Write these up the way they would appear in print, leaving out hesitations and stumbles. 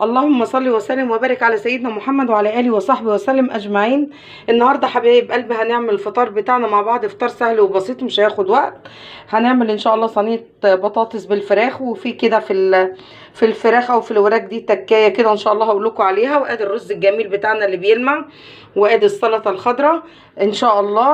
اللهم صل وسلم وبارك على سيدنا محمد وعلى اله وصحبه وسلم اجمعين. النهارده حبايب قلبي هنعمل الفطار بتاعنا مع بعض، فطار سهل وبسيط مش هياخد وقت. هنعمل ان شاء الله صينيه بطاطس بالفراخ، وفي كده في الفراخ او في الوراك دي تكايه كده ان شاء الله هقول لكم عليها. وادي الرز الجميل بتاعنا اللي بيلمع، وادي السلطه الخضراء ان شاء الله.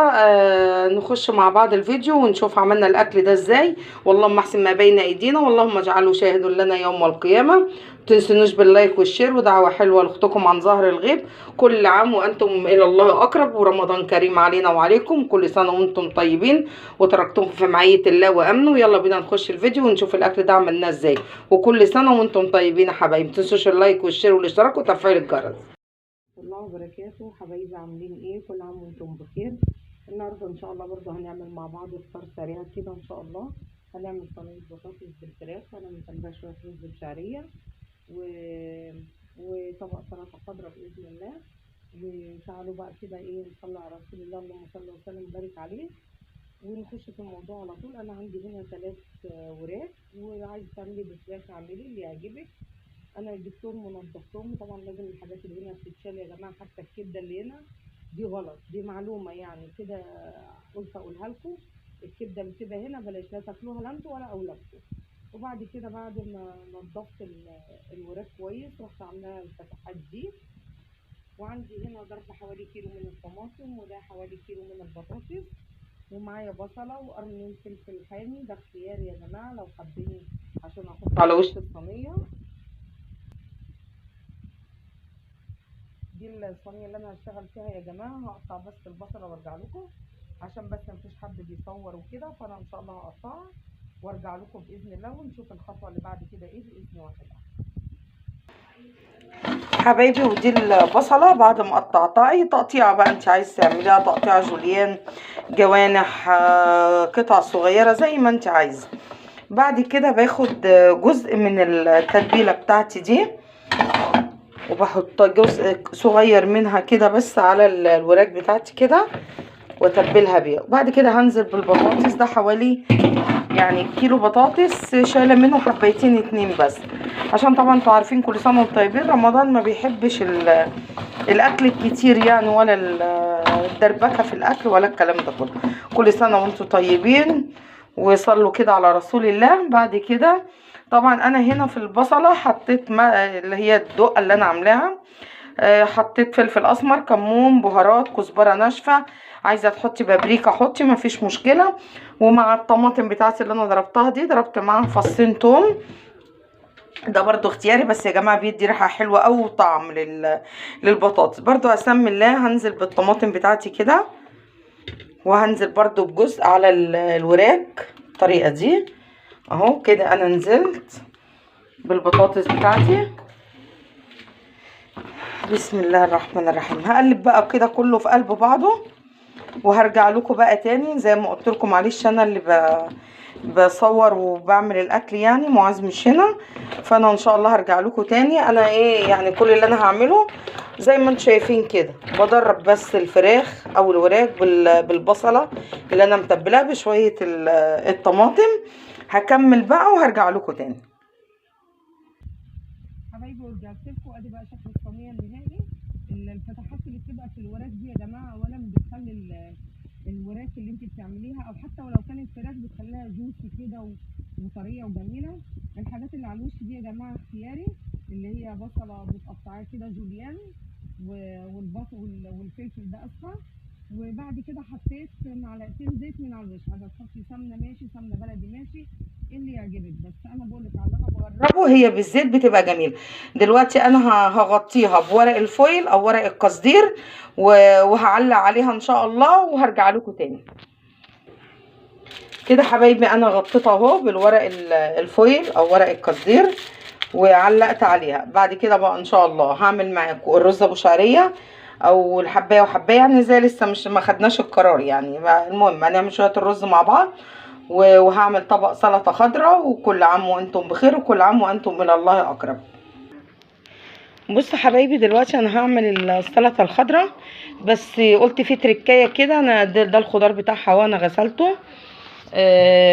نخش مع بعض الفيديو ونشوف عملنا الاكل ده ازاي. واللهم احسن ما بين ايدينا، واللهم اجعله شاهد لنا يوم القيامه. متنسونوش باللايك والشير ودعوة حلوة لاختكم عن ظهر الغيب. كل عام وانتم الى الله اقرب، ورمضان كريم علينا وعليكم. كل سنة وانتم طيبين وتركتم في معية الله وامنه. يلا بينا نخش الفيديو ونشوف الاكل ده عملناه ازاي. وكل سنة وانتم طيبين يا حبايبي. متنسوش اللايك والشير والاشتراك وتفعيل الجرس. الله وبركاته حبايبي، عاملين ايه؟ كل عام وانتم بخير. النهارده ان شاء الله برضه هنعمل مع بعض فطار سريع كده ان شاء الله. هنعمل صينيه بطاطس بالفراخ، وانا مطلعه شويه رز بشعريه و... وطبق سلطه خضراء باذن الله. وتعالوا بقى كده ايه، نصلي على رسول الله، اللهم صل وسلم وبارك عليه، ونخش في الموضوع على طول. انا عندي هنا 3 وراك، وعايز تعملي بفراخ اعملي اللي يعجبك. انا جبتهم ونضفتهم، طبعا لازم الحاجات اللي هنا بتتشال يا جماعه. حتى الكبده اللي هنا دي غلط، دي معلومه يعني كده قلت اقولها لكم. الكبده اللي بتبقى هنا بلاش، لا تاكلوها لا انتوا ولا اولادكم. وبعد كده بعد ما نضفت الوراك كويس، رحت عاملاها الفتحات دي. وعندي هنا ضرب حوالي كيلو من الطماطم، وده حوالي كيلو من البطاطس، ومعايا بصله وقرنين فلفل حامي. ده اختيار يا جماعه لو حابين عشان احط على وش الصينيه. دي الصينيه اللي انا هشتغل فيها يا جماعه. هقطع بس البصله وارجع لكم، عشان بس مفيش حد بيصور وكده. فانا ان شاء الله هقطعها وارجع لكم باذن الله، ونشوف الخطوه اللي بعد كده ايه باذن الله حبايبي. ودي البصله بعد ما قطعتها اي تقطيعه بقى انت عايز تعمليها، تقطيعه جوليان، جوانح، قطع صغيره زي ما انت عايزه. بعد كده باخد جزء من التتبيله بتاعتي دي، وبحط جزء صغير منها كده بس على الوراك بتاعتي كده، واتبلها بيها. وبعد كده هنزل بالبطاطس. ده حوالي يعني كيلو بطاطس، شايله منه حبيتين 2 بس، عشان طبعا انتوا عارفين كل سنه وانتم طيبين. رمضان ما بيحبش الاكل الكتير يعني، ولا الدربكه في الاكل ولا الكلام ده كله. كل سنه وانتم طيبين، وصلوا كده على رسول الله. بعد كده طبعا انا هنا في البصله حطيت اللي هي الدقه اللي انا عاملاها. حطيت فلفل اسمر، كمون، بهارات، كزبره ناشفه. عايزه تحطي بابريكا حطي، مفيش مشكله. ومع الطماطم بتاعتي اللي انا ضربتها دي، ضربت معاها فصين توم. ده برضو اختياري بس يا جماعه، بيدي ريحه حلوه او طعم للبطاطس. برضو هسمي الله. هنزل بالطماطم بتاعتي كده، وهنزل برضو بجزء على الوراك الطريقه دي اهو كده. انا نزلت بالبطاطس بتاعتي. بسم الله الرحمن الرحيم. هقلب بقى كده كله في قلب بعضه، وهرجع لكم بقى تاني. زي ما قلت لكم معلش انا اللي بصور وبعمل الاكل يعني، معاذ مش هنا. فانا ان شاء الله هرجع لكم تاني. انا ايه يعني كل اللي انا هعمله زي ما انتم شايفين كده، بدرب بس الفراخ او الوراك بالبصله اللي انا متبلاها بشويه الطماطم. هكمل بقى وهرجع لكم تاني حبايبي. ورجعت لكم ادي بقى شكل الصينيه النهائي. الفتحات اللي بتبقى في الوراك دي يا جماعه اولا بتخلي الوراك اللي انت بتعمليها، او حتى ولو كانت فراخ، بتخليها جوسي كده وطريه وجميله. الحاجات اللي على الوش دي يا جماعه اختياري، اللي هي بصله متقطعه كده جوليان، والبصل والفلفل ده اصفر. وبعد كده حطيت معلقتين زيت من على الوش. عايزه تحطي سمنه ماشي، سمنه بلدي ماشي، اللي يعجبك. بس انا بقول لك على اللي انا بجربه هي بالزيت بتبقى جميله. دلوقتي انا هغطيها بورق الفويل او ورق القصدير، وهعلق عليها ان شاء الله، وهرجع لكم تاني كده حبايبي. انا غطيتها اهو بالورق الفويل او ورق القصدير، وعلقت عليها. بعد كده بقى ان شاء الله هعمل معاكم الرز ابو شعريه، او الحبايه وحبايه يعني، زي لسه مش ما خدناش القرار يعني. المهم هنعمل شويه الرز مع بعض، وهعمل طبق سلطه خضراء. وكل عام وانتم بخير، وكل عام وانتم الى الله اقرب. بصوا حبايبي، دلوقتي انا هعمل السلطه الخضراء، بس قلت في تركايه كده. انا ده الخضار بتاعها وانا غسلته،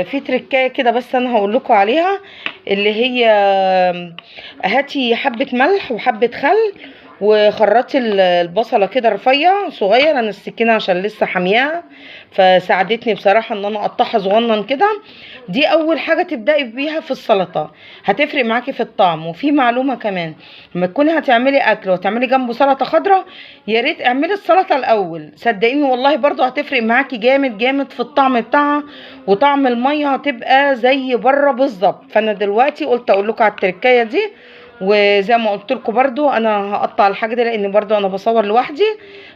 في تركايه كده بس انا هقول لكم عليها، اللي هي هاتي حبه ملح وحبه خل، وخرطي البصله كده رفيع صغير، انا السكينه عشان لسه حامياها فساعدتني بصراحه ان انا اقطعها صغنن كده. دي اول حاجه تبداي بيها في السلطه، هتفرق معاكي في الطعم. وفي معلومه كمان، لما تكوني هتعملي اكل وتعملي جنبه سلطه خضراء، يا ريت اعملي السلطه الاول، صدقيني والله برضو هتفرق معاكي جامد جامد في الطعم بتاعها، وطعم الميه هتبقى زي بره بالظبط. فانا دلوقتي قلت اقول لكم على التركايه دي. وزي ما قلت لكم برضو انا هقطع الحاجه دي، لان برضو انا بصور لوحدي،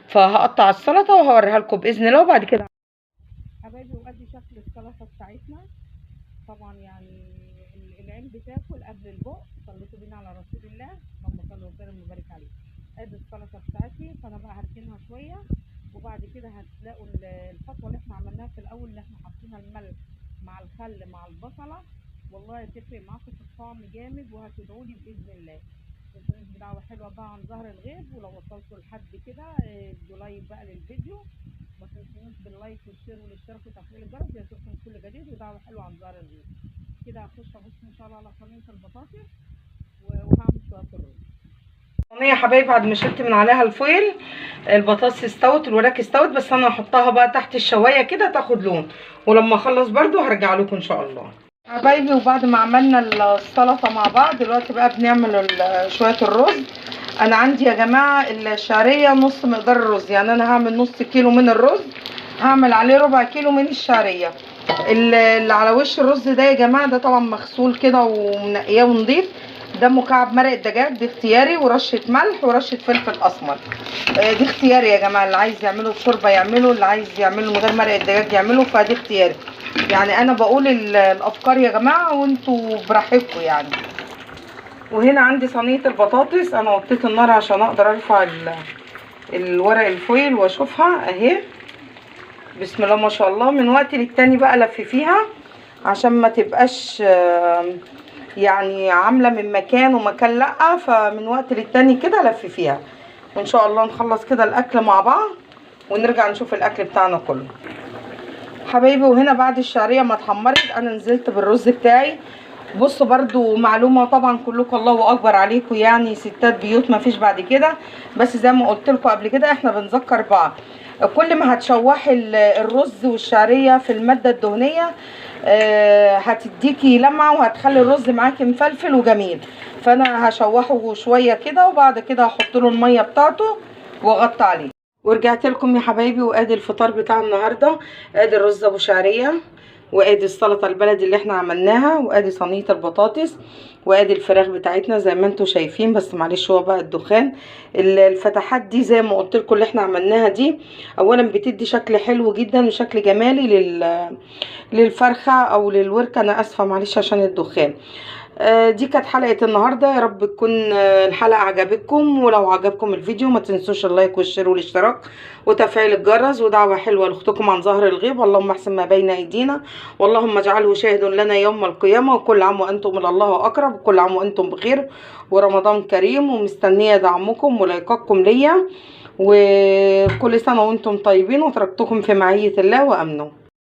فهقطع السلطه وهوريها لكم باذن الله. وبعد كده حبايبي، وادي شكل السلطه بتاعتنا. طبعا يعني العين بتاكل قبل البق، صليتوا بينا على رسول الله، اللهم صل وسلم وبارك عليه. ادي السلطه بتاعتي، فانا بقى هركنها شويه، وبعد كده هتلاقوا الخطوه اللي احنا عملناها في الاول، اللي احنا حطينا الملح مع الخل مع البصله، والله هتفرق معاكم في الطعم جامد، وهتدعوا لي باذن الله. انتوا دعوه حلوه بقى عن ظهر الغيب، ولو وصلتوا لحد كده ادوا لايك بقى للفيديو، ما تنسونوش باللايك والشير والاشتراك وتفعيل الجرس ليصلكم كل جديد، ودعوه حلوه عن ظهر الغيب. كده هخش ابص ان شاء الله على صينيه البطاطس وهعمل شويه الرز. صينيه يا حبايبي بعد ما شلت من عليها الفويل، البطاطس استوت، الوراك استوت، بس انا هحطها بقى تحت الشوايه كده تاخد لون، ولما اخلص برده هرجع لكم ان شاء الله حبايبي. وبعد ما عملنا السلطه مع بعض، دلوقتي بقى بنعمل شويه الرز. انا عندي يا جماعه الشعريه نص مقدار الرز، يعني انا هعمل نص كيلو من الرز، هعمل عليه ربع كيلو من الشعريه. اللي على وش الرز ده يا جماعه ده طبعا مغسول كده ومنقياه ونضيف، ده مكعب مرق الدجاج، دي اختياري، ورشه ملح ورشه فلفل اسمر. دي اختياري يا جماعه، اللي عايز يعمله بشوربه يعمله، اللي عايز يعمله من غير مرق الدجاج يعمله، فدي اختياري. يعني انا بقول الافكار يا جماعه وانتوا براحتكم يعني. وهنا عندي صينيه البطاطس، انا وطيت النار عشان اقدر ارفع الورق الفويل واشوفها اهي. بسم الله ما شاء الله. من وقت للتاني بقى لففيها عشان ما تبقاش يعني عامله من مكان ومكان لا، فمن وقت للتاني كده لففيها، وان شاء الله نخلص كده الاكل مع بعض ونرجع نشوف الاكل بتاعنا كله حبايبي. وهنا بعد الشعريه ما اتحمرت انا نزلت بالرز بتاعي. بصوا برضو معلومه، طبعا كلكم الله اكبر عليكم يعني ستات بيوت ما فيش بعد كده، بس زي ما قلت لكم قبل كده احنا بنذكر بعض، كل ما هتشوحي الرز والشعريه في الماده الدهنيه هتديكي لمعه وهتخلي الرز معاكي مفلفل وجميل. فانا هشوحه شويه كده، وبعد كده هحط له الميه بتاعته واغطي عليه. ورجعت لكم يا حبايبي، وادي الفطار بتاع النهارده، ادي الرز ابو شعريه، وادي السلطه البلدي اللي احنا عملناها، وادي صينيه البطاطس، وادي الفراخ بتاعتنا زي ما انتم شايفين، بس معلش هو بقى الدخان. الفتحات دي زي ما قلت لكم اللي احنا عملناها دي، اولا بتدي شكل حلو جدا وشكل جمالي للفرخه او للوركه، انا اسفه معلش عشان الدخان. دي كانت حلقة النهاردة، يا رب تكون الحلقة عجبتكم، ولو عجبكم الفيديو ما تنسوش اللايك والشير والاشتراك وتفعيل الجرس، ودعوة حلوة لاختكم عن ظهر الغيب. اللهم احسن ما بين ايدينا، واللهم اجعله شاهد لنا يوم القيامة، وكل عام وانتم الى الله اقرب، وكل عام وانتم بخير، ورمضان كريم، ومستنية دعمكم ولايكاتكم ليا، وكل سنة وانتم طيبين، وتركتكم في معية الله وامنه.